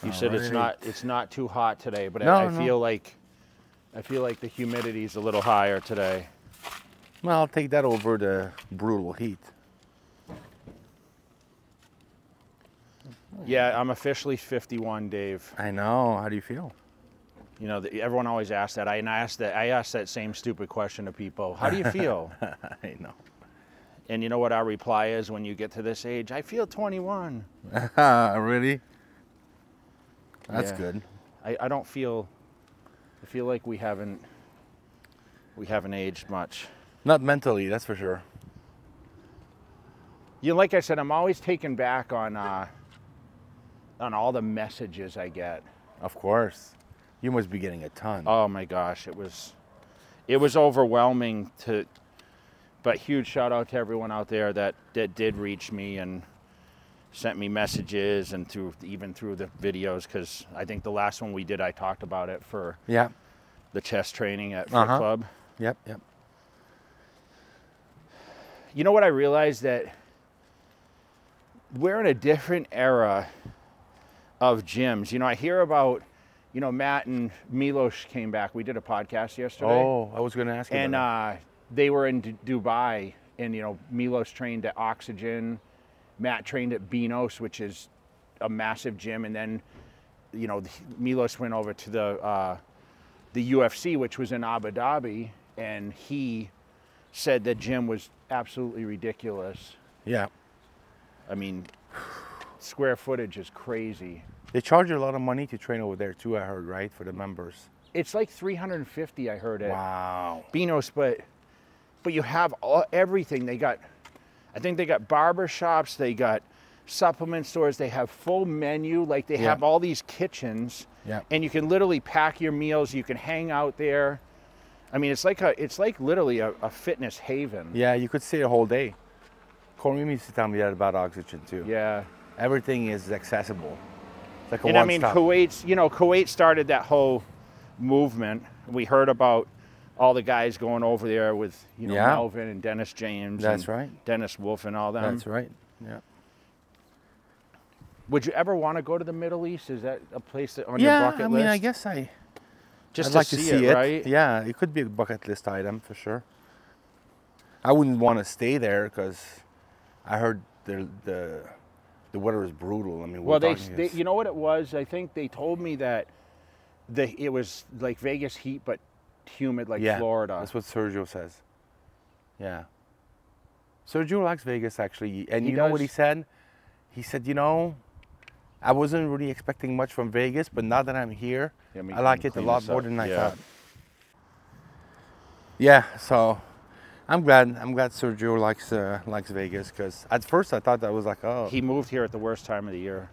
You said it's not too hot today, but No, I feel like the humidity's a little higher today. Well, I'll take that over the brutal heat. Yeah, I'm officially 51, Dave. I know. How do you feel? You know, everyone always asks that. I asked that same stupid question to people. How do you feel? I know. And you know what our reply is when you get to this age? I feel 21. Really? That's good. I don't feel. I feel like we haven't aged much. Not mentally, that's for sure. You know, like I said, I'm always taken back on all the messages I get. Of course. You must be getting a ton. Oh my gosh, it was overwhelming but huge shout out to everyone out there that did reach me and sent me messages and even through the videos, because I think the last one we did, I talked about it for the chest training at Fit Club. Yep. You know what I realized? That we're in a different era of gyms. You know, I hear about, you know, Matt and Milos came back. We did a podcast yesterday. Oh, I was going to ask you about that. They were in Dubai, and, you know, Milos trained at Oxygen. Matt trained at Beanos, which is a massive gym. And then, you know, Milos went over to the UFC, which was in Abu Dhabi, and he said the gym was absolutely ridiculous. Yeah. I mean, square footage is crazy. They charge you a lot of money to train over there too, I heard, right? For the members. It's like $350, I heard it. Wow. Beanos, but you have everything. I think they got barber shops, they got supplement stores, they have full menu, like they have all these kitchens, and you can literally pack your meals, you can hang out there. I mean, it's like literally a fitness haven. Yeah, you could stay a whole day. Corey used to tell me that about Oxygen too. Yeah. Everything is accessible. It's like a and I mean, one-stop. Kuwait started that whole movement. We heard about all the guys going over there with, you know, Melvin and Dennis James. That's and right. Dennis Wolf and all them. That's right. Yeah. Would you ever want to go to the Middle East? Is that a place on your bucket list? Yeah, I mean, I guess I'd like to see it, right? Yeah, it could be a bucket list item for sure. I wouldn't want to stay there because I heard the weather is brutal. I mean, well, they you know what it was? I think they told me that it was like Vegas heat, but humid like Florida. That's what Sergio says. Yeah. Sergio likes Vegas actually, and you know what he said? He said, you know, I wasn't really expecting much from Vegas, but now that I'm here, I like it a lot more than I thought. Yeah, so I'm glad Sergio likes Vegas, because at first I thought that was like, oh. He moved here at the worst time of the year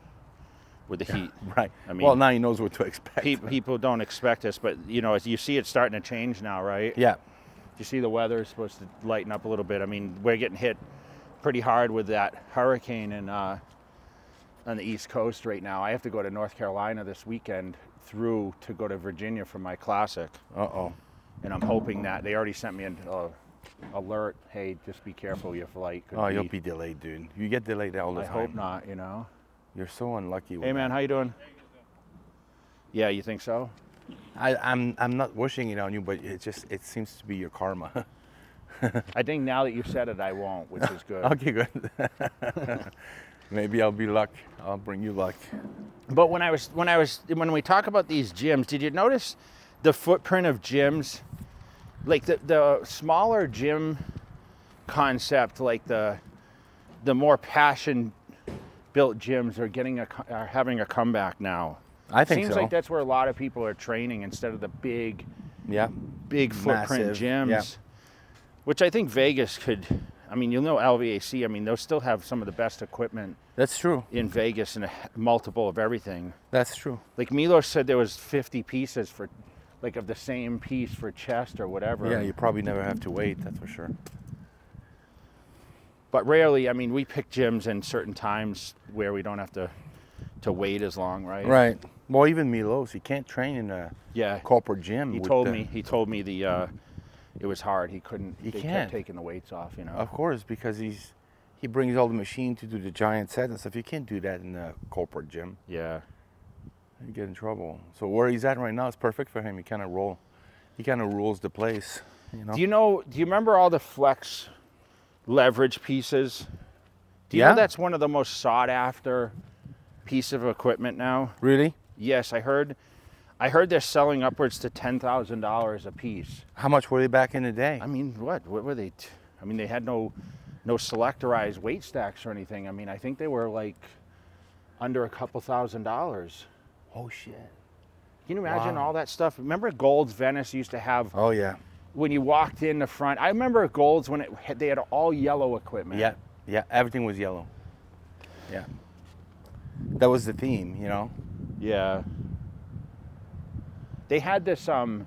with the heat. Right. I mean, well, now he knows what to expect. People don't expect this, but you know, you see it starting to change now, right? Yeah. You see the weather is supposed to lighten up a little bit. I mean, we're getting hit pretty hard with that hurricane on the East Coast right now. I have to go to North Carolina this weekend to go to Virginia for my classic. Uh-oh. And I'm hoping that they already sent me an alert. Hey, just be careful, your flight could you'll be delayed, dude. You get delayed all the time. I hope not, you know. You're so unlucky with Hey man, that. how you doing? Yeah, you think so? I'm not wishing it on you, but it seems to be your karma. I think now that you said it, I won't, which is good. Okay, good. Maybe I'll bring you luck. But when we talk about these gyms, did you notice the footprint of gyms? Like the smaller gym concept, like the more passion built gyms are having a comeback now. I think Seems so. like that's where a lot of people are training instead of the big footprint Massive, gyms, which I think Vegas could. I mean, you'll know LVAC. I mean, they'll still have some of the best equipment. That's true. In Vegas and a multiple of everything. That's true. Like Milos said, there was 50 pieces of the same piece for chest or whatever. Yeah, you probably never have to wait. That's for sure. But rarely, I mean, we pick gyms in certain times where we don't have to wait as long, right? Right. Well, even Milos, he can't train in a corporate gym. He told me it was hard. He couldn't. They kept taking the weights off, you know. Of course, because he brings all the machine to do the giant sets and stuff. You can't do that in a corporate gym. Yeah. You get in trouble. So where he's at right now is perfect for him. He kind of rules the place. You know? Do you remember all the flex leverage pieces? Do you know that's one of the most sought after piece of equipment now? Really? Yes, I heard they're selling upwards to $10,000 a piece. How much were they back in the day? I mean, what were they? I mean, they had no selectorized weight stacks or anything. I mean, I think they were like under a couple $1,000s. Oh shit. Can you imagine all that stuff? Remember Gold's Venice used to have, oh yeah, when you walked in the front, I remember Gold's when they had all yellow equipment. Yeah, yeah, everything was yellow. Yeah. That was the theme, you know? Yeah. They had this, do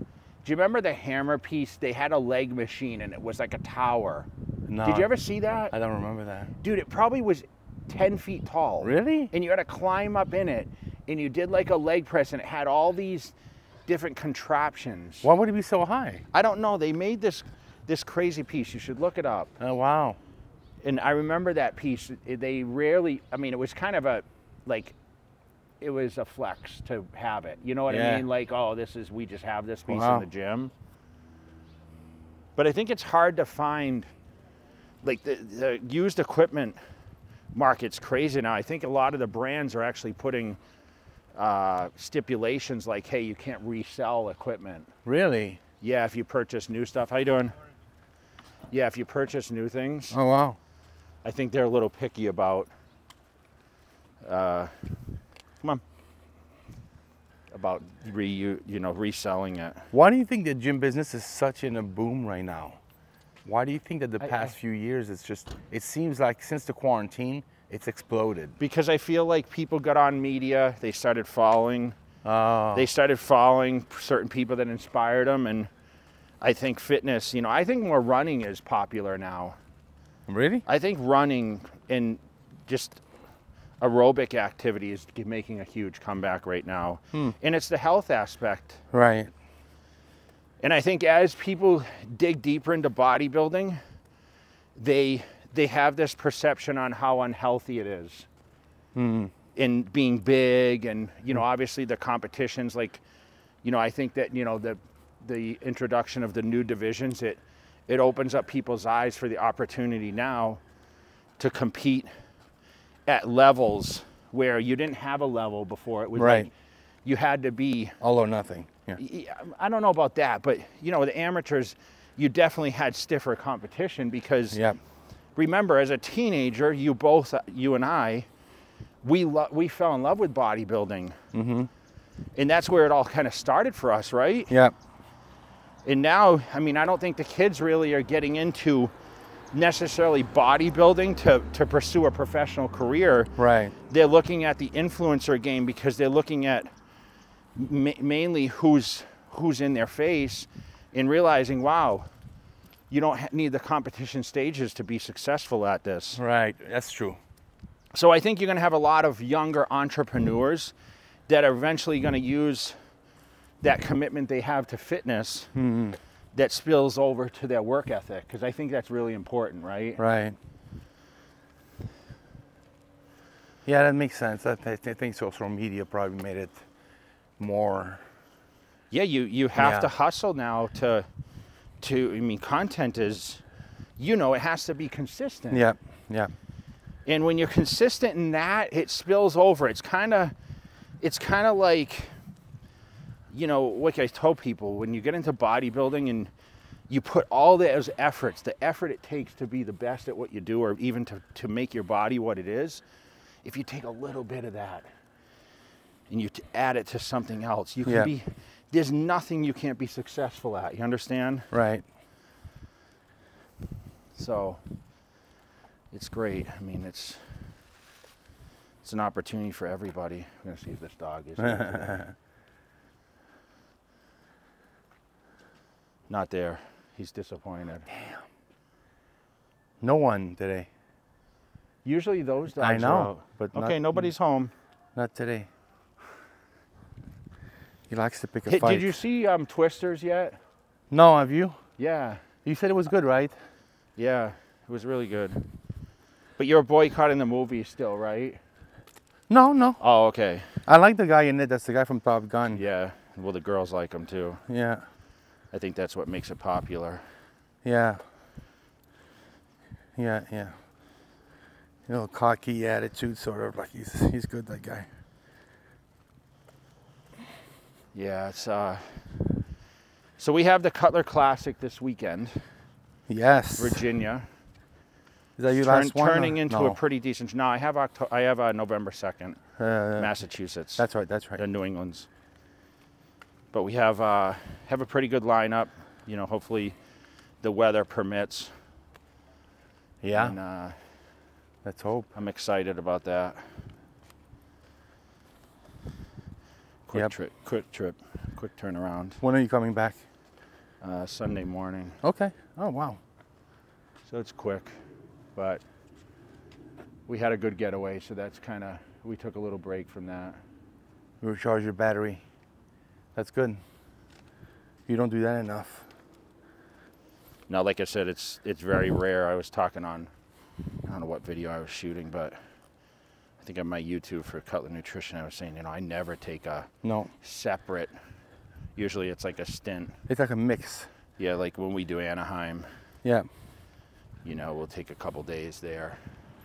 you remember the hammer piece? They had a leg machine and it was like a tower. No. Did you ever see that? I don't remember that. Dude, it probably was 10 feet tall. Really? And you had to climb up in it and you did like a leg press and it had all these different contraptions. Why would it be so high? I don't know. They made this crazy piece. You should look it up. Oh, wow. And I remember that piece. They rarely, I mean, it was kind of it was a flex to have it. You know what I mean? Like, oh, we just have this piece in the gym. But I think it's hard to find, like the used equipment market's crazy now. I think a lot of the brands are actually putting stipulations like, hey, you can't resell equipment. Really? Yeah, if you purchase new stuff. How you doing? Yeah, if you purchase new things. Oh, wow. I think they're a little picky about, come on, about reselling it. Why do you think the gym business is such in a boom right now? Why do you think that the past few years it seems like since the quarantine, it's exploded? Because I feel like people got on media, they started following. They started following certain people that inspired them, and I think fitness, I think more running is popular now. Really? I think running and just aerobic activity is making a huge comeback right now. And it's the health aspect. Right. And I think as people dig deeper into bodybuilding, they have this perception on how unhealthy it is. In being big and, obviously the competitions, like, I think that, the introduction of the new divisions, it opens up people's eyes for the opportunity now to compete at levels where you didn't have a level before. It was like you had to be all or nothing. Yeah. I don't know about that, but the amateurs, you definitely had stiffer competition because remember, as a teenager, you and I, we fell in love with bodybuilding. And that's where it all kind of started for us, right? Yeah. And now, I mean, I don't think the kids really are getting into necessarily bodybuilding to pursue a professional career. Right. They're looking at the influencer game because they're looking at mainly who's in their face and realizing, wow, you don't need the competition stages to be successful at this. Right, that's true. So I think you're going to have a lot of younger entrepreneurs that are eventually going to use that commitment they have to fitness that spills over to their work ethic, because I think that's really important, right? Right. Yeah, that makes sense. I think social media probably made it more. Yeah, you have to hustle now to I mean, content is, it has to be consistent. Yeah, yeah. And when you're consistent in that, it spills over. It's kind of like, like I told people, when you get into bodybuilding and you put all those efforts, the effort it takes to be the best at what you do, or even to make your body what it is, if you take a little bit of that and you add it to something else, you can there's nothing you can't be successful at. You understand? Right. So it's great. I mean, it's an opportunity for everybody. I'm gonna see if this dog is not there. He's disappointed. Damn. No one today. Usually those dogs I know, are out. but okay, nobody's home. Not today. He likes to pick a fight. Did you see Twisters yet? No, have you? Yeah. You said it was good, right? Yeah, it was really good. But you're boycotting the movie still, right? No, no. Oh, okay. I like the guy in it. That's the guy from Top Gun. Yeah. Well, the girls like him too. Yeah. I think that's what makes it popular. Yeah. Yeah, yeah. You know, cocky attitude, sort of like he's good, that guy. Yeah, it's so we have the Cutler Classic this weekend. Yes. Virginia. Is that your last one? Turning into a pretty decent. No, I have November 2nd, Massachusetts. That's right. That's right. The New England's. But we have a pretty good lineup. You know, hopefully the weather permits. Yeah. And, let's hope. I'm excited about that. Quick trip, quick turnaround. When are you coming back? Sunday morning. Okay. Oh, wow. So it's quick, but we had a good getaway, so that's we took a little break from that. You recharge your battery. That's good. You don't do that enough. Now, like I said, it's very rare. I was talking on, I don't know what video I was shooting, but I think on my YouTube for Cutler Nutrition, I was saying, you know, I never take a separate. Usually it's like a stint. It's like a mix. Yeah, like when we do Anaheim. Yeah. You know, we'll take a couple days there.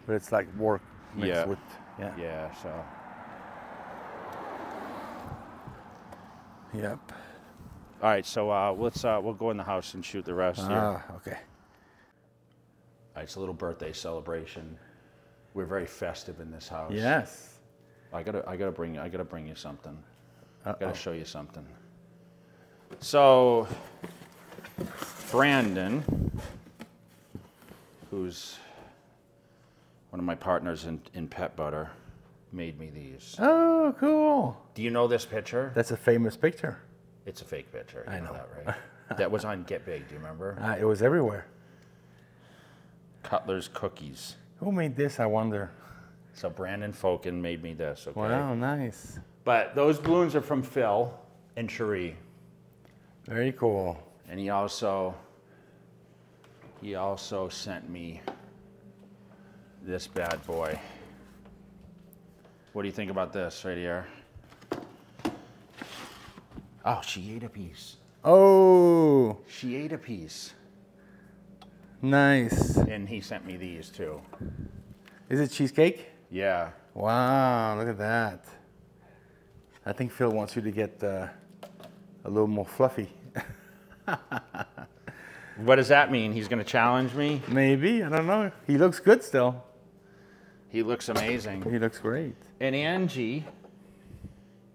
But it's like work mixed with, yeah. Yeah, so. Yep. All right, so we'll go in the house and shoot the rest here. Okay. All right, it's a little birthday celebration. We're very festive in this house. Yes. I gotta bring you something. I gotta show you something. So, Brandon, who's one of my partners in Pet Butter, made me these. Oh, cool. Do you know this picture? That's a famous picture. It's a fake picture. I know that, right? That was on Get Big. Do you remember? It was everywhere. Cutler's cookies. Who made this, I wonder? So Brandon Fokin made me this. Okay. Wow, nice. But those balloons are from Phil and Cherie. Very cool. And he also sent me this bad boy. What do you think about this right here? Oh, she ate a piece. Oh. She ate a piece. Nice. And he sent me these too. Is it cheesecake? Yeah. Wow, look at that. I think Phil wants you to get a little more fluffy. What does that mean? He's going to challenge me? Maybe, I don't know. He looks good still. He looks amazing. He looks great. And Angie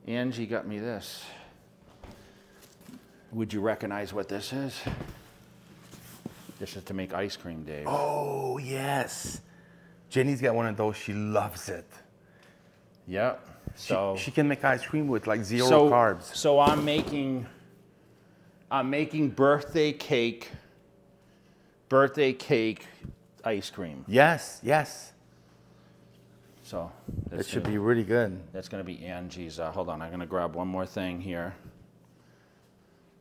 got me this. Would you recognize what this is? This is to make ice cream, Dave. Oh, yes. Jenny's got one of those. She loves it. Yep. So she can make ice cream with like zero carbs. So I'm making birthday cake ice cream. Yes, yes. So that should be really good. That's going to be Angie's. Hold on, I'm going to grab one more thing here.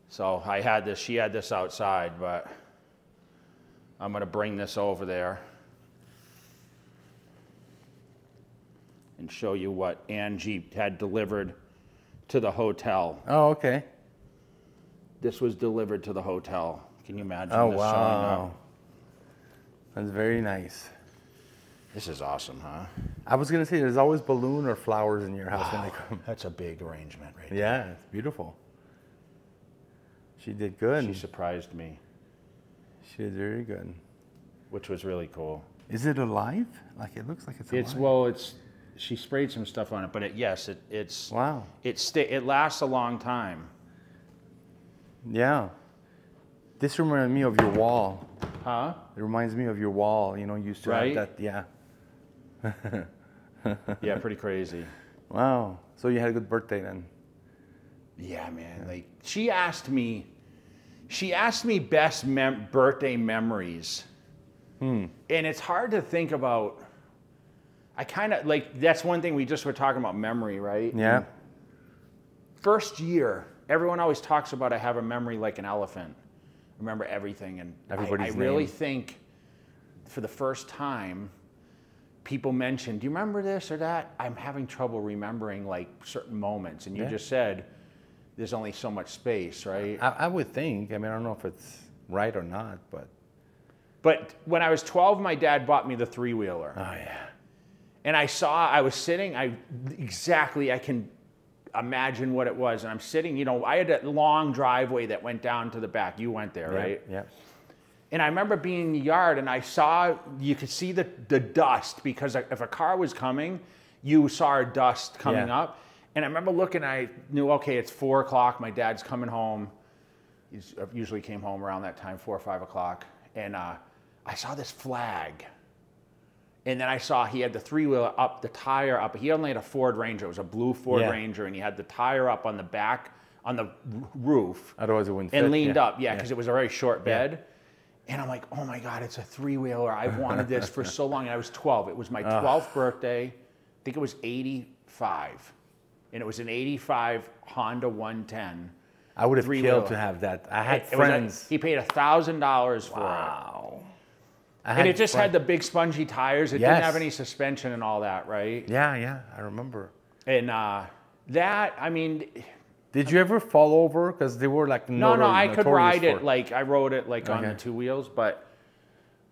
So I had this, she had this outside, but I'm going to bring this over there and show you what Angie had delivered to the hotel. Oh, okay. This was delivered to the hotel. Can you imagine this showing up? That's very nice. This is awesome, huh? I was going to say, there's always balloon or flowers in your house when they come. That's a big arrangement right there. Yeah, it's beautiful. She did good. She surprised me. She did very good. Which was really cool. Is it alive? Like, it looks like it's alive. Well, she sprayed some stuff on it, but it's wow. It lasts a long time. Yeah. This reminds me of your wall. Huh? It reminds me of your wall. You know, you used to have that. Yeah. Yeah, pretty crazy. Wow. So you had a good birthday then. Yeah, man. Like she asked me best birthday memories. And it's hard to think about. I kind of like, that's one thing we just were talking about, memory, right? Yeah. And first year, everyone always talks about I have a memory like an elephant. Remember everything. And I really think for the first time, people mentioned, do you remember this or that? I'm having trouble remembering like certain moments. And you just said, there's only so much space, right? I would think. I mean, I don't know if it's right or not, but. But when I was 12, my dad bought me the three-wheeler. Oh, yeah. And I was sitting, I can imagine what it was. And I'm sitting, you know, I had a long driveway that went down to the back. You went there, right? Yeah. And I remember being in the yard and you could see the dust, because if a car was coming, you saw dust coming up. And I remember looking, I knew, okay, it's 4 o'clock. My dad's coming home. He usually came home around that time, 4 or 5 o'clock. And I saw this flag. And then I saw he had the three-wheeler up, the tire up. He only had a Ford Ranger. It was a blue Ford Ranger. And he had the tire up on the back, on the roof. Otherwise it wouldn't fit. And leaned up, because it was a very short bed. And I'm like, oh my God, it's a three-wheeler. I've wanted this for so long. And I was 12. It was my 12th birthday. I think it was 85. And it was an 85 Honda 110. I would have killed to have that. I had friends. He paid $1,000 for it. Wow. And it just had the big spongy tires. It didn't have any suspension and all that, right? Yeah, I remember. And that, I mean... Did you ever fall over? Because they were like No, I could ride it. Like, I rode it like on the two wheels. But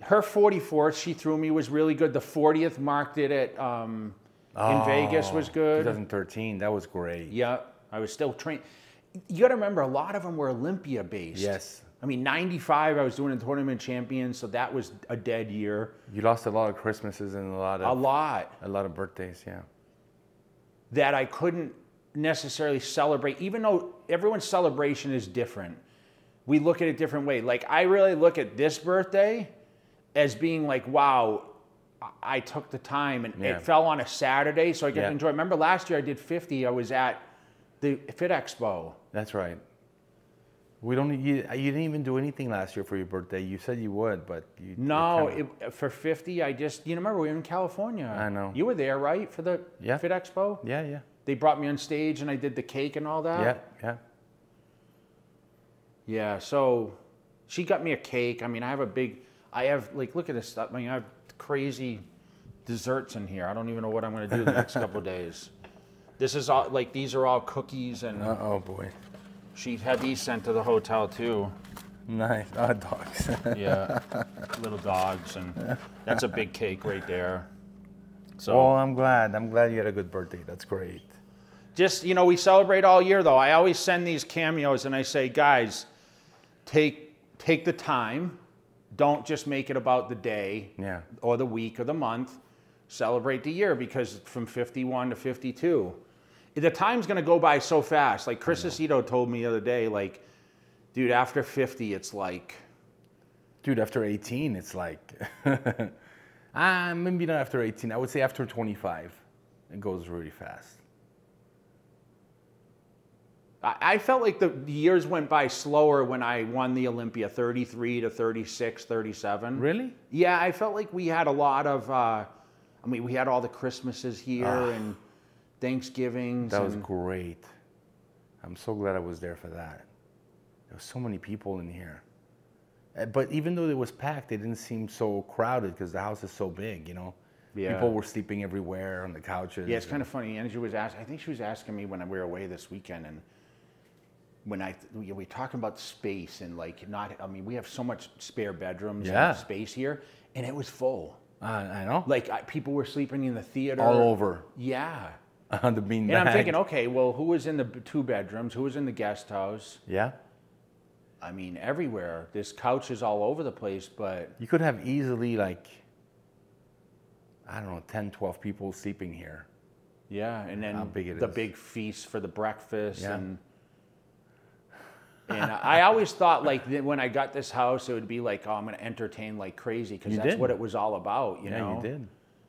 her 44th she threw me was really good. The 40th Mark did it in Vegas was good. 2013, that was great. Yeah, I was still trained. You got to remember, a lot of them were Olympia based. Yes. I mean, 95, I was doing a tournament champion, so that was a dead year. You lost a lot of Christmases and a lot of birthdays, yeah. That I couldn't necessarily celebrate, even though everyone's celebration is different. We look at it a different way. Like, I really look at this birthday as being like, wow, I took the time, and it fell on a Saturday, so I got to enjoy it. Remember last year I did 50, I was at the Fit Expo. That's right. You didn't even do anything last year for your birthday. You said you would, but you... No, for 50, I just... You remember, we were in California. I know. You were there, right, for the Fit Expo? Yeah. They brought me on stage, and I did the cake and all that? Yeah. Yeah, so she got me a cake. I mean, I have, like, look at this stuff. I mean, I have crazy desserts in here. I don't even know what I'm going to do the next couple of days. This is all, like, these are all cookies and... Oh, boy. She had these sent to the hotel, too. Nice. Oh, dogs. Yeah, little dogs, and that's a big cake right there. So, well, I'm glad you had a good birthday. That's great. Just, you know, we celebrate all year, though. I always send these cameos, and I say, guys, take the time. Don't just make it about the day or the week or the month. Celebrate the year, because from 51 to 52, the time's going to go by so fast. Like Chris Aceto told me the other day, like, dude, after 50, it's like... Dude, after 18, it's like... maybe not after 18. I would say after 25, it goes really fast. I felt like the years went by slower when I won the Olympia, 33 to 36, 37. Really? Yeah, I felt like we had a lot of... I mean, we had all the Christmases here and Thanksgivings. That was great. I'm so glad I was there for that. There were so many people in here. But even though it was packed, it didn't seem so crowded because the house is so big, you know? Yeah. People were sleeping everywhere on the couches. Yeah, it's kind of funny. Angie was asking, I think she was asking me when we were away this weekend, and when we talking about space and like I mean, we have so much spare bedrooms and space here, and it was full. I know. Like people were sleeping in the theater. All over. Yeah. On the beanbag. And I'm thinking, okay, well, who was in the 2 bedrooms? Who was in the guest house? Yeah. I mean, everywhere. There's couches all over the place, but... You could have easily, like, I don't know, 10, 12 people sleeping here. Yeah, and then the big feast for the breakfast. Yeah. And I always thought, like, when I got this house, it would be like, oh, I'm going to entertain like crazy, because that's what it was all about, you know? Yeah, you did.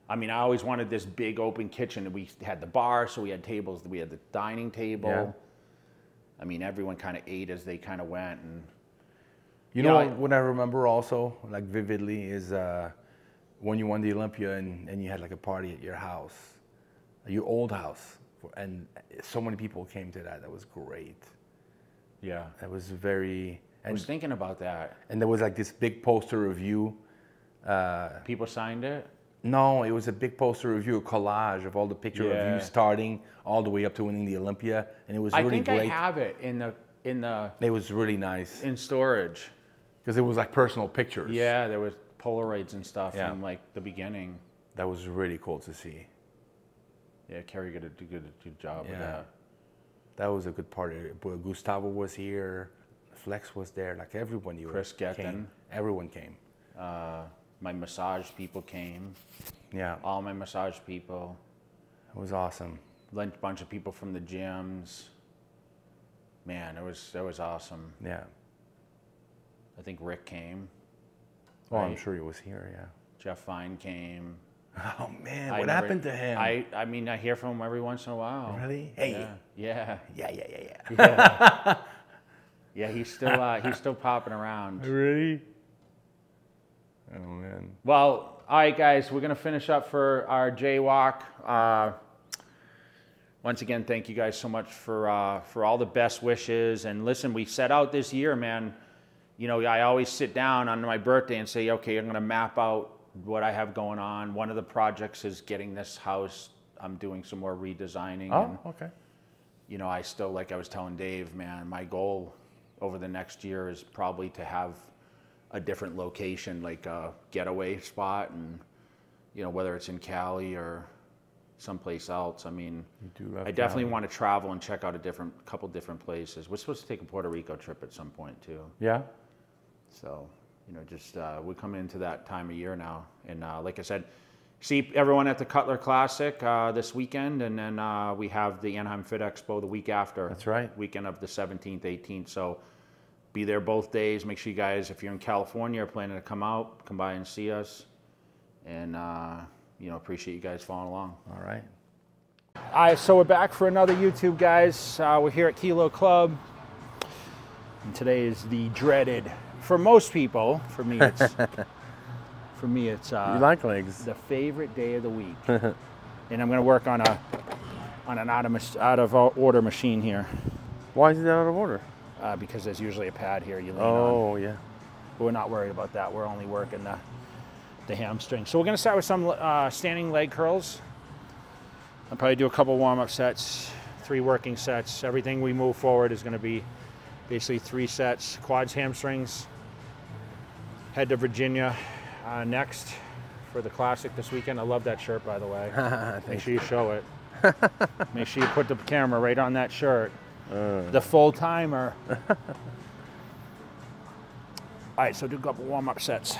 I mean, I always wanted this big open kitchen. We had the bar, so we had tables. We had the dining table. Yeah. I mean, everyone kind of ate as they kind of went. And you know what I remember also, like vividly, is when you won the Olympia and you had like a party at your house, your old house, and so many people came to that. That was great. Yeah. That was very... I was thinking about that. And there was like this big poster of you. People signed it? No, it was a big poster review, a collage of all the pictures of you starting all the way up to winning the Olympia, and it was really great. I think I have it in the. It was really nice in storage. Because it was like personal pictures. Yeah, there was Polaroids and stuff from like the beginning. That was really cool to see. Yeah, Kerry did a good job with that. That was a good part. Gustavo was here, Flex was there, like everyone. Chris Getton. Everyone came. My massage people came. Yeah. All my massage people. It was awesome. A bunch of people from the gyms. Man, it was awesome. Yeah. I think Rick came. Oh, right? I'm sure he was here, yeah. Jeff Fine came. Oh man, what happened to him? I mean, I hear from him every once in a while. Really? Hey. Yeah. Yeah. Yeah, he's still popping around. Really? Oh man. Well, all right, guys, we're gonna finish up for our JayWalk. Once again, thank you guys so much for all the best wishes. And listen, we set out this year, man. You know, I always sit down on my birthday and say, okay, I'm gonna map out what I have going on. One of the projects is getting this house. I'm doing some more redesigning. Oh, okay. You know, I still, like I was telling Dave, man, my goal over the next year is probably to have a different location, like a getaway spot, and you know, whether it's in Cali or someplace else. I mean, I definitely want to travel and check out a couple different places. We're supposed to take a Puerto Rico trip at some point too. Yeah. So, you know, just we're coming into that time of year now, and like I said, see everyone at the Cutler Classic this weekend, and then we have the Anaheim Fit Expo the week after. That's right. Weekend of the 17th, 18th. So be there both days. Make sure you guys, if you're in California, are planning to come by and see us, and you know, appreciate you guys following along. All right. All right, so we're back for another YouTube, guys. We're here at Kilo Club, and today is the dreaded, for most people, for me it's you like legs, the favorite day of the week. And I'm going to work on an out of order machine here. Why is it out of order? Because there's usually a pad here you lean on. Oh yeah. But we're not worried about that. We're only working the hamstring. So we're going to start with some standing leg curls. I'll probably do a couple warm-up sets, 3 working sets. Everything we move forward is going to be basically 3 sets. Quads, hamstrings. Head to Virginia next for the Classic this weekend. I love that shirt, by the way. Make sure you show it. Make sure you put the camera right on that shirt. The full timer. All right, so do a couple warm-up sets.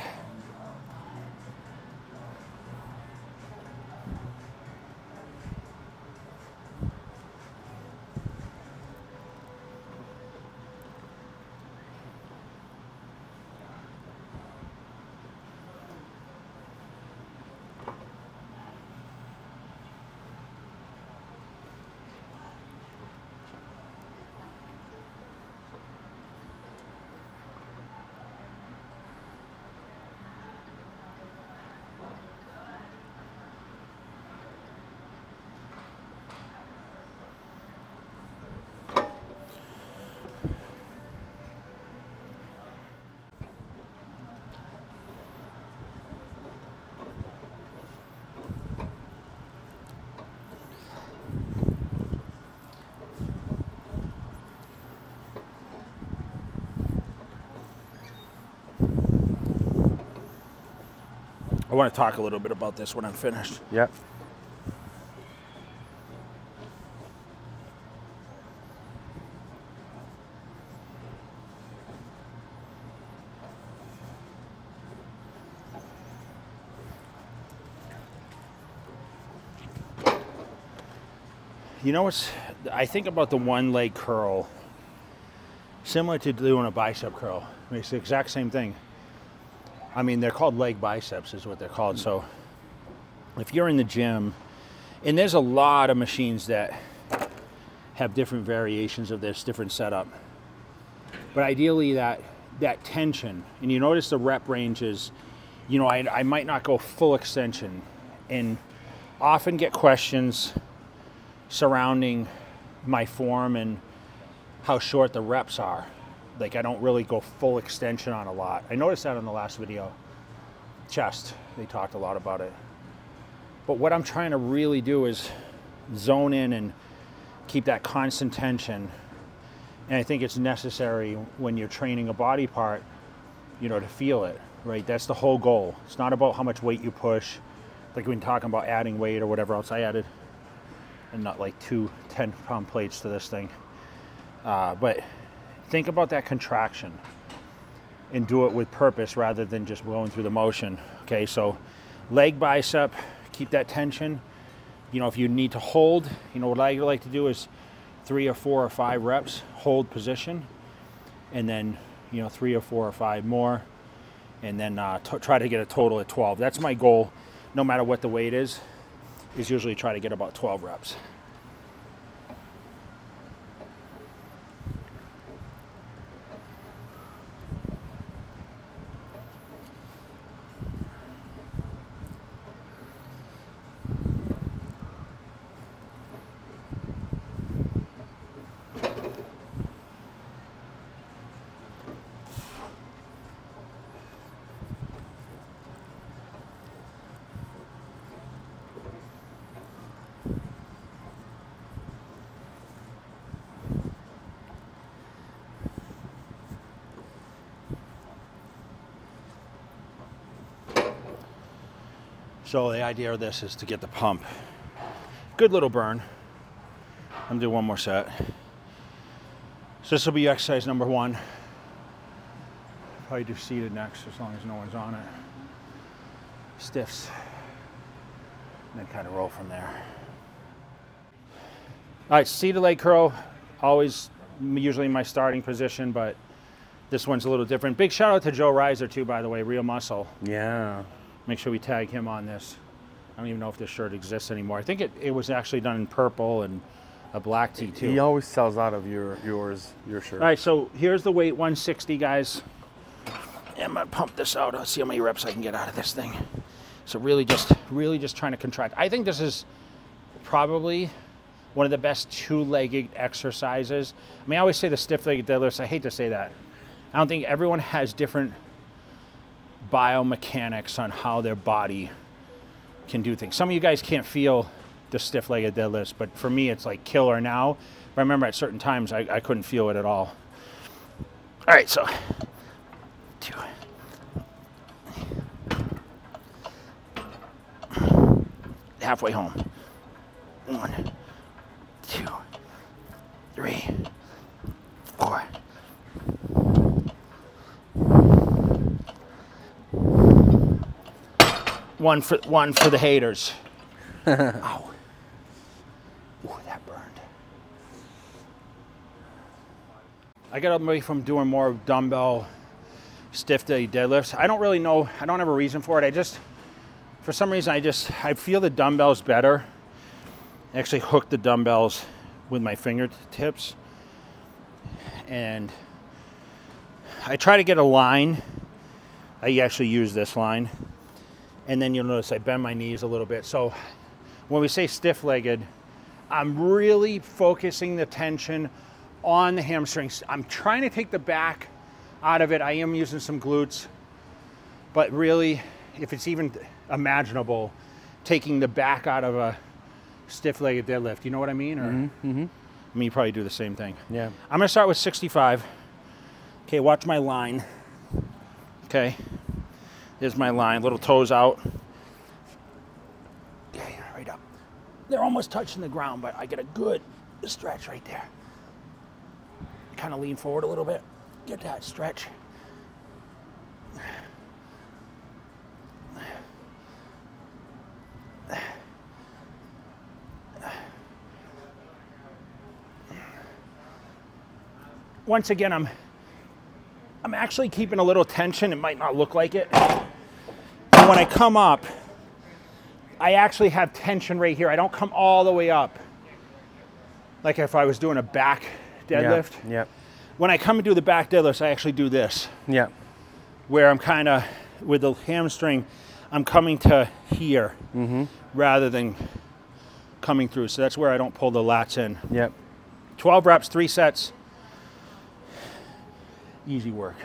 I want to talk a little bit about this when I'm finished. Yep. You know what's, I think about the one leg curl, similar to doing a bicep curl. I mean, it's the exact same thing. I mean, they're called leg biceps is what they're called. So if you're in the gym, and there's a lot of machines that have different variations of this, different setup. But ideally that tension, and you notice the rep ranges, you know, I might not go full extension, and often get questions surrounding my form and how short the reps are. Like, I don't really go full extension on a lot. I noticed that in the last video. Chest, they talked a lot about it. But what I'm trying to really do is zone in and keep that constant tension. And I think it's necessary when you're training a body part, you know, to feel it, right? That's the whole goal. It's not about how much weight you push. Like when talking about adding weight or whatever else, I added, and not like 2 10-pound plates to this thing. But think about that contraction and do it with purpose rather than just going through the motion. Okay, so leg bicep, keep that tension. You know, if you need to hold, you know, what I like to do is 3 or 4 or 5 reps, hold position, and then, you know, 3 or 4 or 5 more, and then try to get a total of 12. That's my goal, no matter what the weight is usually try to get about 12 reps. So the idea of this is to get the pump. Good little burn. I'm gonna do one more set. So this will be exercise number 1. Probably do seated next as long as no one's on it. Stiffs. And then kind of roll from there. All right, seated leg curl. Always usually my starting position, but this one's a little different. Big shout out to Joe Reiser too, by the way, Real Muscle. Yeah. Make sure we tag him on this. I don't even know if this shirt exists anymore. I think it was actually done in purple and a black tee too. He always sells out of your shirt. All right, so here's the weight, 160, guys. And I'm gonna pump this out. I'll see how many reps I can get out of this thing. So really just trying to contract. I think this is probably one of the best 2-legged exercises. I mean, I always say the stiff-legged deadlifts. I hate to say that. I don't think everyone has different biomechanics on how their body can do things. Some of you guys can't feel the stiff-legged deadlifts, but for me it's like killer now. But I remember at certain times I couldn't feel it at all. All right, so 2. Halfway home. 1, 2, 3, 4. One for the haters. Ow. Ooh, that burned. I got away from doing more dumbbell stiff deadlifts. I don't really know. I don't have a reason for it. For some reason, I feel the dumbbells better. I actually hook the dumbbells with my fingertips. And I try to get a line. I actually use this line. And then you'll notice I bend my knees a little bit. So when we say stiff-legged, I'm really focusing the tension on the hamstrings. I'm trying to take the back out of it. I am using some glutes, but really, if it's even imaginable, taking the back out of a stiff-legged deadlift. You know what I mean? Or, I mean, you probably do the same thing. Yeah. I'm gonna start with 65. Okay, watch my line. Okay. There's my line, little toes out. Okay, right up. They're almost touching the ground, but I get a good stretch right there. Kind of lean forward a little bit. Get that stretch. Once again, I'm actually keeping a little tension. It might not look like it. And when I come up, I actually have tension right here. I don't come all the way up. Like if I was doing a back deadlift. Yeah. When I come and do the back deadlifts, I actually do this. Yeah. Where I'm kind of, with the hamstring, I'm coming to here rather than coming through. So that's where I don't pull the lats in. Yep. 12 reps, 3 sets. Easy work.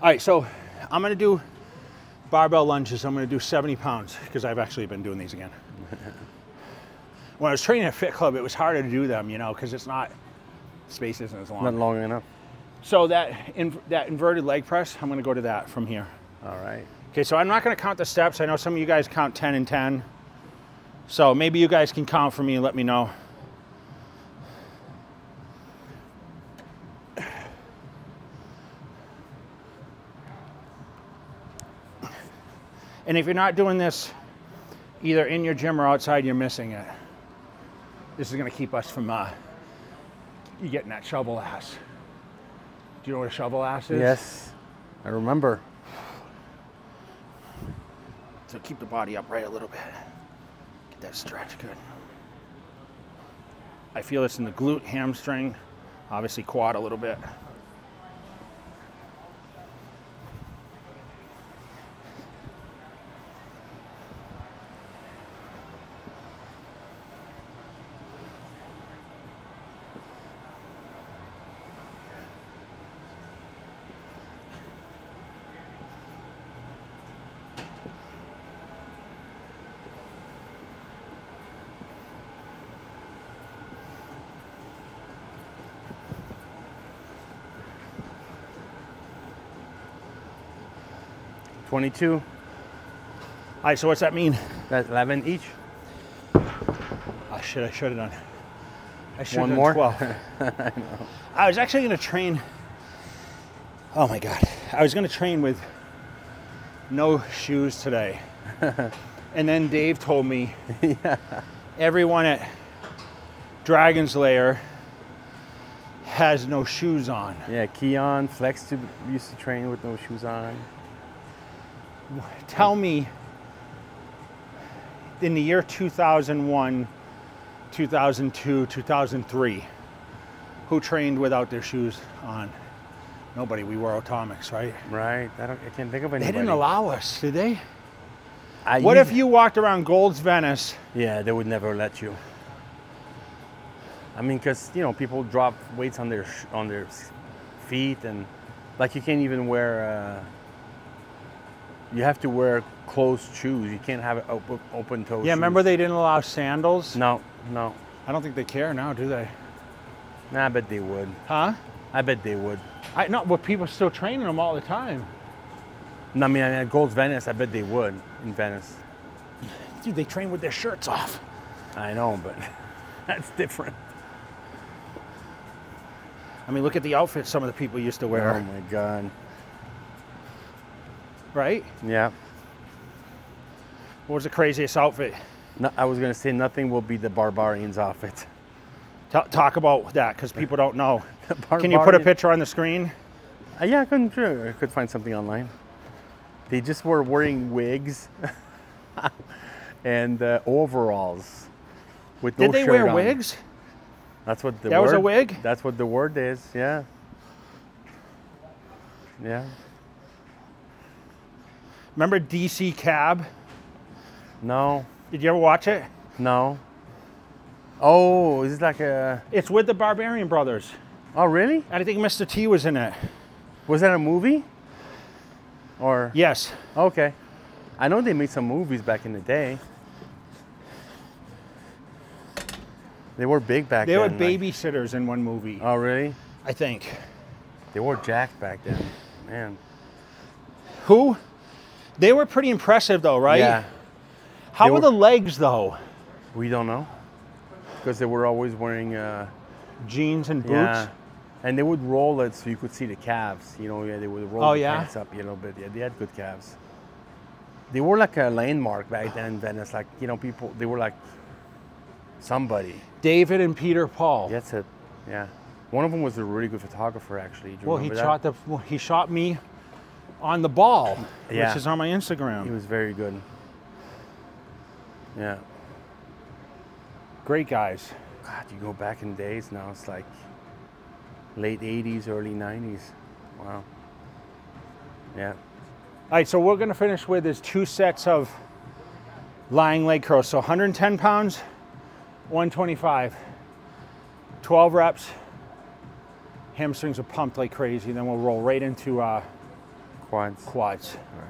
All right, so I'm gonna do barbell lunges. I'm gonna do 70 pounds because I've actually been doing these again. When I was training at Fit Club, it was harder to do them, you know, because it's not, space isn't as long. Not long enough. So that inverted leg press, I'm gonna go to that from here. All right. Okay, so I'm not gonna count the steps. I know some of you guys count 10 and 10. So maybe you guys can count for me and let me know. And if you're not doing this either in your gym or outside, you're missing it. This is gonna keep us from you getting that shovel ass. Do you know what a shovel ass is? Yes, I remember. So keep the body upright a little bit. Get that stretch good. I feel this in the glute, hamstring, obviously quad a little bit. $22. All right, so what's that mean? That's 11 each. Oh shit, I should have done. I should have done more? 12. I know. I was actually gonna train, oh my God. I was gonna train with no shoes today. And then Dave told me Yeah. everyone at Dragon's Lair has no shoes on. Yeah, Keon, Flex used to train with no shoes on. Tell me, in the year 2001, 2002, 2003, who trained without their shoes on? Nobody. We wore atomics, right? Right. I can't think of anybody. They didn't allow us, did they? I What used- if you walked around Gold's Venice? Yeah, they would never let you. I mean, because you know, people drop weights on their feet, and like you can't even wear. You have to wear closed shoes. You can't have open toe. Yeah, shoes. remember they didn't allow sandals? No. I don't think they care now, do they? Nah, I bet they would. Huh? I bet they would. I know, but people still training them all the time. No, I mean, at Gold's Venice, I bet they would in Venice. Dude, they train with their shirts off. I know, but that's different. I mean, look at the outfits some of the people used to wear. Oh my God. Right? Yeah. What was the craziest outfit? No, I was gonna say nothing will be the Barbarians outfit. Talk about that, because people don't know. Can you put a Barbarian- picture on the screen? Yeah, I could find something online. They just were wearing wigs and overalls with no Did they shirt wear on. wigs? That's what the That word. was a wig? That's what the word is. Yeah. Yeah. Remember DC Cab? No. Did you ever watch it? No. Oh, is this like a? It's with the Barbarian Brothers. Oh, really? I think Mr. T was in it. Was that a movie? Or? Yes. Okay. I know they made some movies back in the day. They were big back They then. were like- babysitters in one movie, Oh, really? I think. They were jacked back then, man. Who? They were pretty impressive though, right? Yeah. How They were were- the legs though? We don't know. Because they were always wearing, Jeans and boots? yeah. And they would roll it so you could see the calves. You know, yeah, they would roll Oh, the yeah? pants up a little bit. Yeah, they had good calves. They were like a landmark back then in Venice. Like, you know, people, they were like somebody. David and Peter Paul. That's it. Yeah. One of them was a really good photographer, actually. Do you Well, he remember that? he shot me on the ball, Yeah. which is on my He Instagram. was very good. Yeah. Great guys. God, you go back in days now, it's like late 80s, early 90s. Wow. Yeah. All right, so we're gonna finish with is 2 sets of lying leg curls. So 110 pounds, 125. 12 reps. Hamstrings are pumped like crazy. Then we'll roll right into Quads. Quads. All right.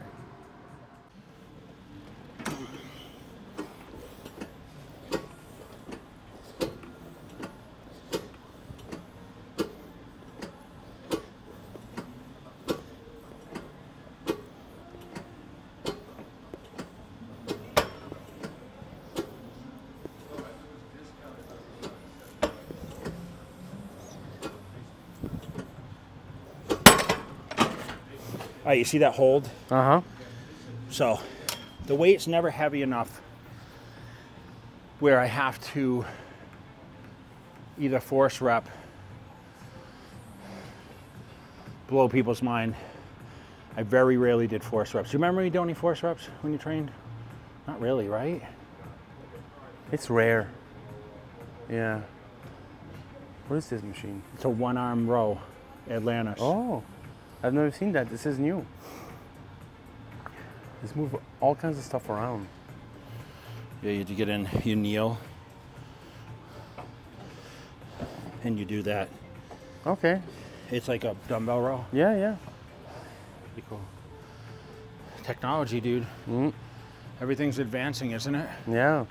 All right, you see that hold? Uh-huh. So the weight's never heavy enough where I have to either force rep, blow people's mind. I very rarely did force reps. Do you remember you doing any force reps when you trained? Not really, right? It's rare. Yeah. What is this machine? It's a one-arm row, Atlantis. Oh, I've never seen that. This is new. Let's move all kinds of stuff around. Yeah, you get in, you kneel, and you do that. Okay. It's like a dumbbell row. Yeah, yeah. Pretty cool. Technology, dude. Mm. Everything's advancing, isn't it? Yeah. All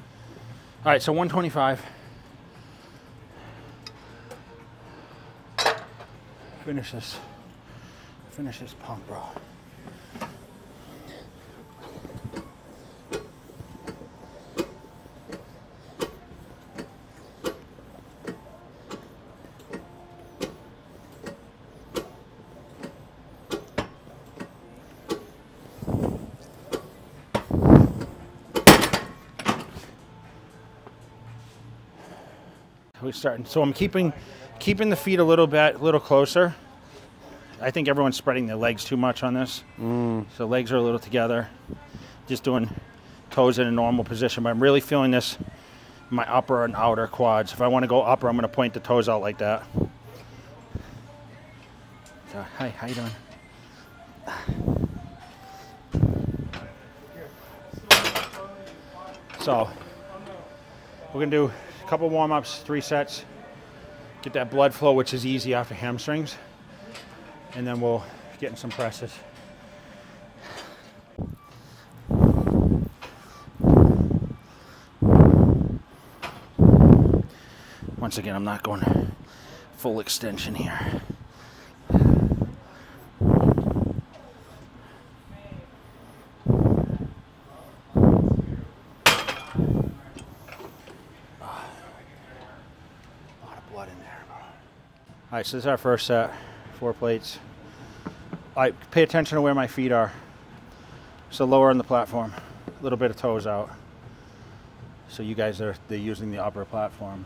right, so 125. Finish this. Finish this pump, bro. We're starting. So I'm keeping the feet a little closer. I think everyone's spreading their legs too much on this. So legs are a little together. Just doing toes in a normal position, but I'm really feeling this in my upper and outer quads. If I want to go upper, I'm going to point the toes out like that. So, hi, how you doing? So we're going to do a couple warm-ups, 3 sets. Get that blood flow, which is easy after hamstrings. And then we'll get in some presses. Once again, I'm not going full extension here. All right, so this is our first set, 4 plates. All right, pay attention to where my feet are. So lower on the platform, a little bit of toes out. So you guys they're using the upper platform.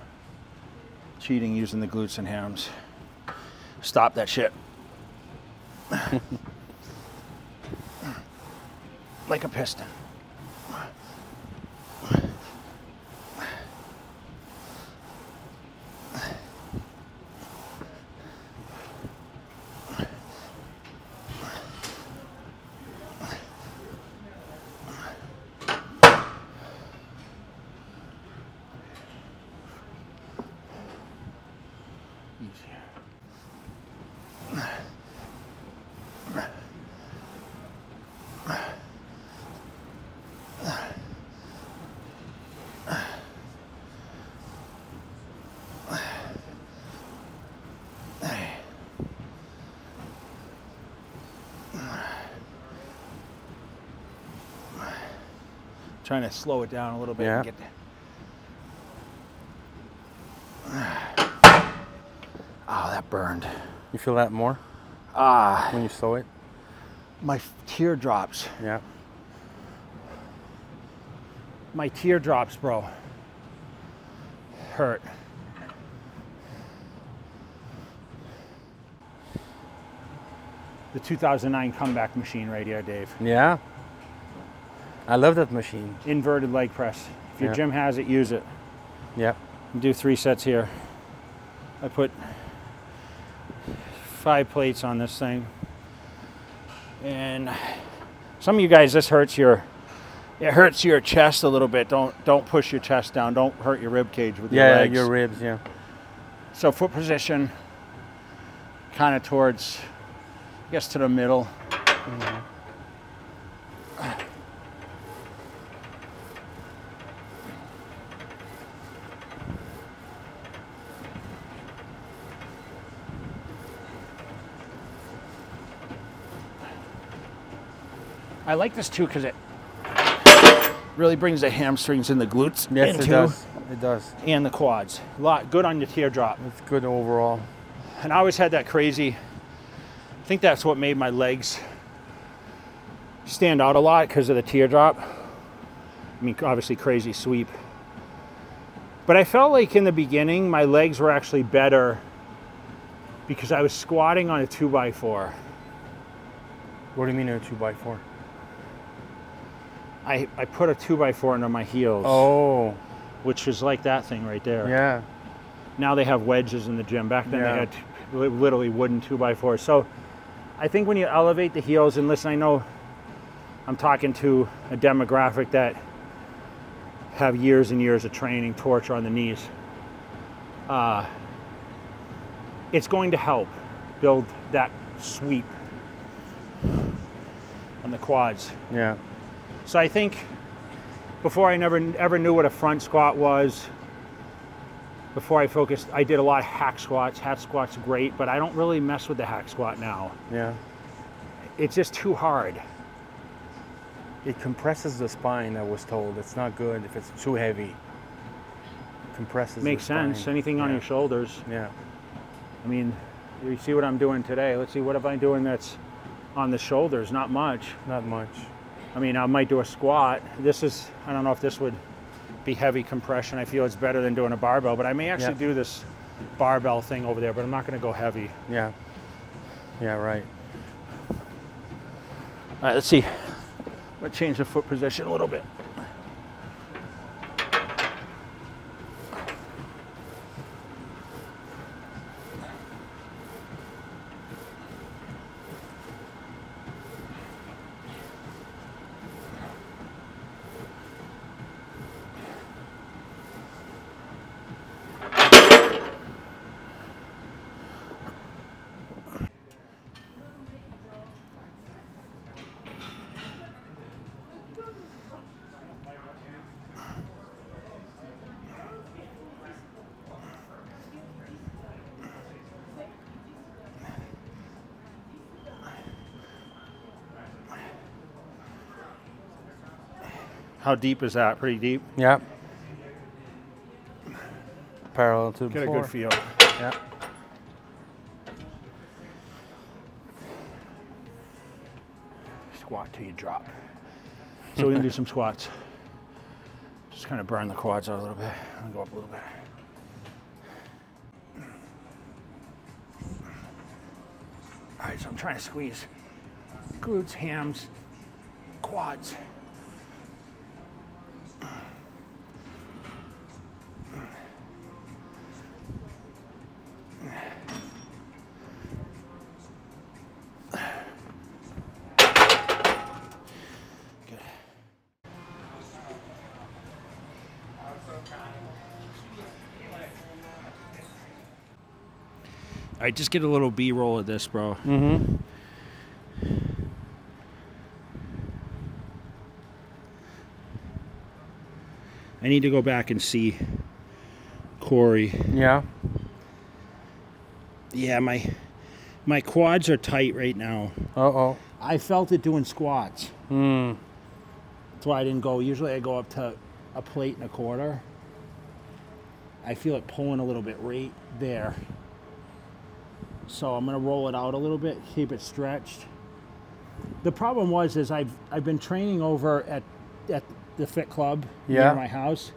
Cheating using the glutes and hams. Stop that shit. Like a piston. Trying to slow it down a little bit. Yeah. And get oh, that burned. You feel that more? When you slow it? My teardrops. Yeah. My teardrops, bro. Hurt. The 2009 comeback machine right here, Dave. Yeah. I love that machine. Inverted leg press. If your gym has it, use it. Yep. Do 3 sets here. I put 5 plates on this thing. And some of you guys, this hurts your chest a little bit. Don't push your chest down. Don't hurt your rib cage with your legs. Yeah, your ribs, yeah. So foot position kind of towards, I guess, to the middle. I like this too because it really brings the hamstrings and the glutes Yes, into, it does. It does. And the quads. A lot good on your teardrop. It's good overall. And I always had that crazy, I think that's what made my legs stand out a lot because of the teardrop. I mean, obviously crazy sweep. But I felt like in the beginning, my legs were actually better because I was squatting on a 2x4. What do you mean a 2x4? I put a 2x4 under my heels. Oh. Which is like that thing right there. Yeah. Now they have wedges in the gym. Back then they had literally wooden 2x4s. So I think when you elevate the heels, and listen, I know I'm talking to a demographic that have years and years of training, torture on the knees. It's going to help build that sweep on the quads. Yeah. So I think before I ever knew what a front squat was, before I focused, I did a lot of hack squats. Hack squat's great, but I don't really mess with the hack squat now. Yeah. It's just too hard. It compresses the spine, I was told. It's not good if it's too heavy. It compresses Makes the spine. sense. Anything on your shoulders. Yeah. I mean, you see what I'm doing today. Let's see, what am I doing that's on the shoulders? Not much. Not much. I mean, I might do a squat. This is, I don't know if this would be heavy compression. I feel it's better than doing a barbell, but I may actually do this barbell thing over there, but I'm not going to go heavy. Yeah. Yeah, right. All right, let's see. I'm going to change the foot position a little bit. How deep is that? Pretty deep? Yeah. Parallel to Get before. a good feel. Yeah. Squat till you drop. So we're going to do some squats. Just kind of burn the quads out a little bit. I'll go up a little bit. All right, so I'm trying to squeeze glutes, hams, quads. All right, just get a little B-roll of this, bro. Mm-hmm. I need to go back and see Corey. Yeah. Yeah, my quads are tight right now. Uh-oh. I felt it doing squats. Mm. That's why I didn't go. Usually I go up to a plate and a quarter. I feel it pulling a little bit right there. So I'm gonna roll it out a little bit, keep it stretched. The problem is I've been training over at the Fit Club near my house,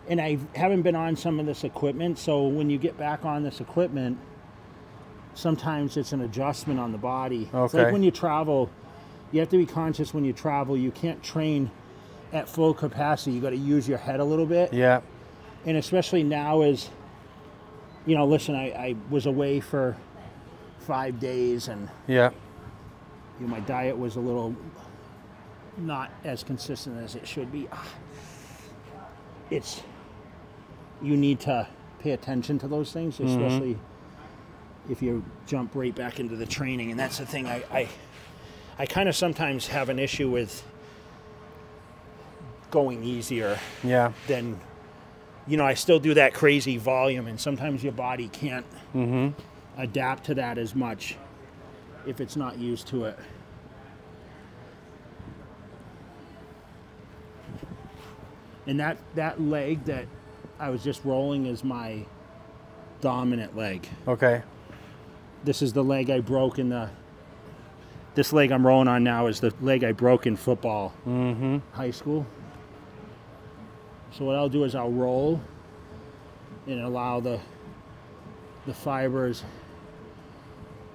and I haven't been on some of this equipment. So when you get back on this equipment, sometimes it's an adjustment on the body. Okay. It's like when you travel, you have to be conscious when you travel. You can't train at full capacity. You got to use your head a little bit. Yeah. And especially now is, you know, listen, I was away for 5 days, and Yeah. you know, my diet was a little not as consistent as it should be. You need to pay attention to those things, especially if you jump right back into the training. And that's the thing, I I kind of sometimes have an issue with going easier. Yeah. Than, you know, I still do that crazy volume, and sometimes your body can't adapt to that as much if it's not used to it. And that leg that I was just rolling is my dominant leg. Okay. This is the leg I broke in the... This leg I'm rolling on now is the leg I broke in football, high school. So what I'll do is I'll roll and allow the fibers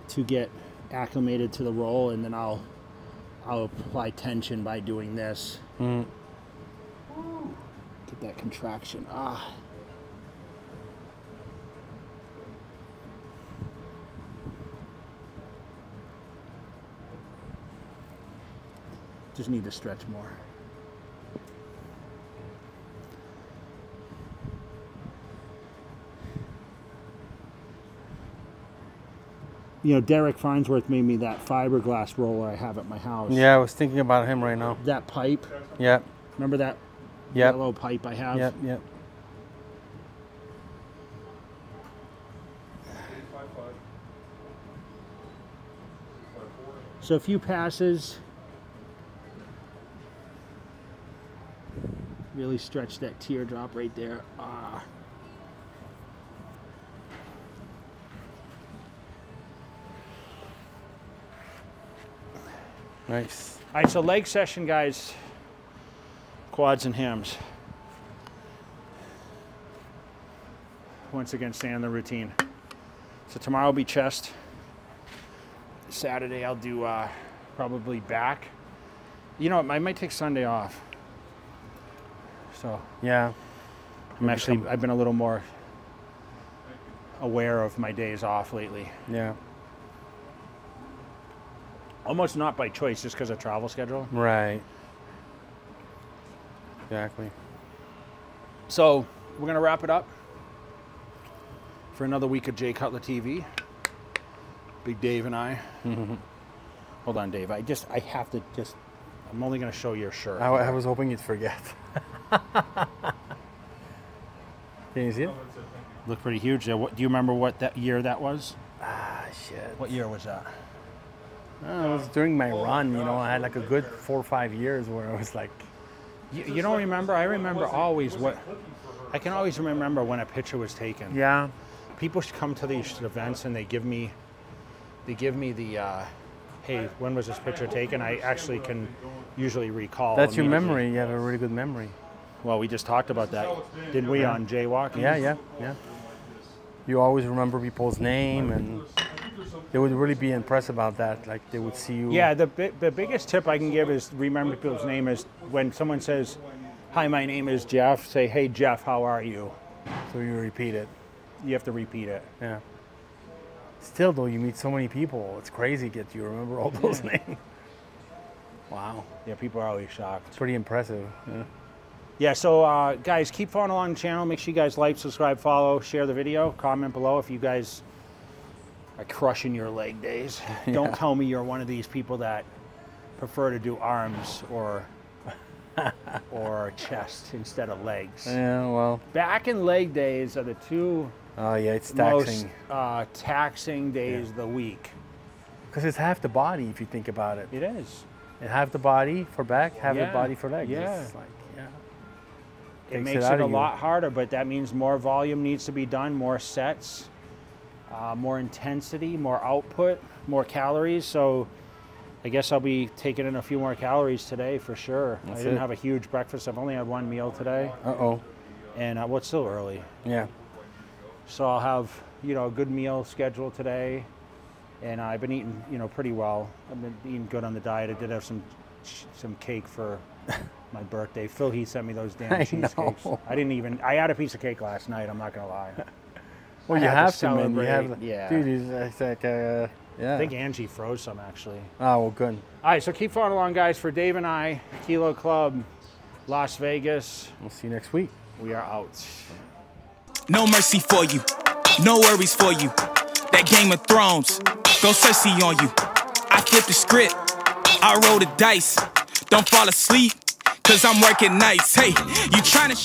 to get acclimated to the roll, and then I'll apply tension by doing this. Get that contraction. Just need to stretch more. You know, Derek Farnsworth made me that fiberglass roller I have at my house. Yeah, I was thinking about him right now. That pipe. Yep. Remember that yellow pipe I have? Yep, yep. So a few passes. Really stretch that teardrop right there. Nice. All right, so leg session, guys. Quads and hams. Once again, stay on the routine. So tomorrow will be chest. Saturday I'll do probably back. You know, I might take Sunday off. So yeah, I've been a little more aware of my days off lately. Yeah. Almost not by choice, just because of travel schedule. Right. Exactly. So we're gonna wrap it up for another week of JayCutlerTV. Big Dave and I. Hold on, Dave. I'm only gonna show your shirt. I was hoping you'd forget. Can you see it? Look pretty huge there. Do you remember what that year that was? Shit. What year was that? It was during my run, you know. I had like a good 4 or 5 years where I was like... You don't remember? I remember always I can always remember when a picture was taken. Yeah. People should come to these events and they give me the, hey, when was this picture taken? I actually can usually recall. That's your memory. You have a really good memory. Well, we just talked about that, didn't we, on JayWalking? Yeah. You always remember people's name, and they would really be impressed about that. Like, they would see you. Yeah, the biggest tip I can give is remember people's name is when someone says, hi, my name is Jeff, say, hey, Jeff, how are you? So you repeat it. You have to repeat it. Yeah. Still, though, you meet so many people. It's crazy to remember all those names. Wow. Yeah, people are always shocked. It's pretty impressive. Yeah. Yeah, so guys, keep following along the channel. Make sure you guys like, subscribe, follow, share the video. Comment below if you guys are crushing your leg days. Don't tell me you're one of these people that prefer to do arms or chest instead of legs. Yeah, well. Back and leg days are the two it's taxing. most taxing days of the week. Because it's half the body if you think about it. It is. And half the body for back, half the body for legs. Yeah. It's like, it makes it a lot harder, but that means more volume needs to be done, more sets, more intensity, more output, more calories. So I guess I'll be taking in a few more calories today for sure. I didn't have a huge breakfast. I've only had one meal today. And it's still early. Yeah. So I'll have, a good meal scheduled today. And I've been eating, pretty well. I've been eating good on the diet. I did have some cake for my birthday. Phil, he sent me those damn cheesecakes. I had a piece of cake last night, I'm not gonna lie. Well, you have to, man. You have, yeah. Dude, it's like, yeah. I think Angie froze some, actually. Oh, well, good. All right, so keep following along, guys. For Dave and I, Kilo Club, Las Vegas. We'll see you next week. We are out. No mercy for you. No worries for you. That Game of Thrones. Go Cersei on you. I flip the script. I roll the dice. Don't fall asleep, cause I'm working nights. Hey, you tryna